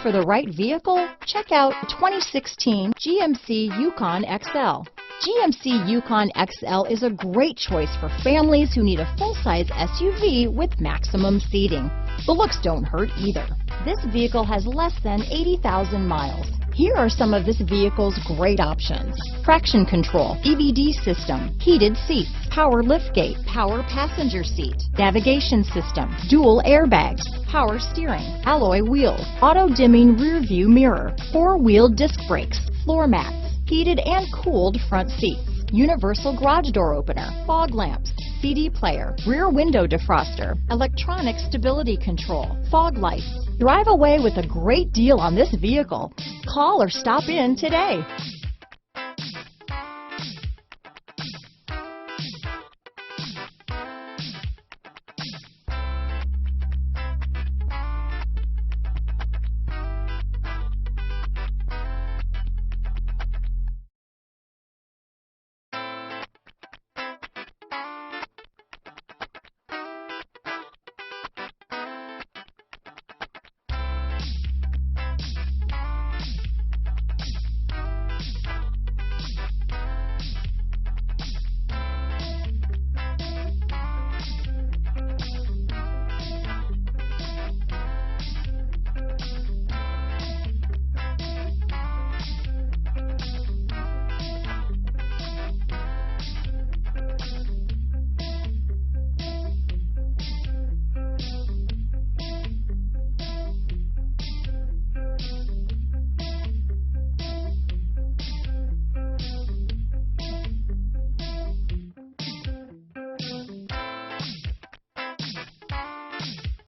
for the right vehicle? Check out 2016 GMC Yukon XL. GMC Yukon XL is a great choice for families who need a full-size SUV with maximum seating. The looks don't hurt either. This vehicle has less than 80,000 miles. Here are some of this vehicle's great options: traction control, DVD system, heated seats, power liftgate, power passenger seat, navigation system, dual airbags, power steering, alloy wheels, auto-dimming rear view mirror, four-wheel disc brakes, floor mats, heated and cooled front seats, universal garage door opener, fog lamps, CD player, rear window defroster, electronic stability control, fog lights. Drive away with a great deal on this vehicle. Call or stop in today.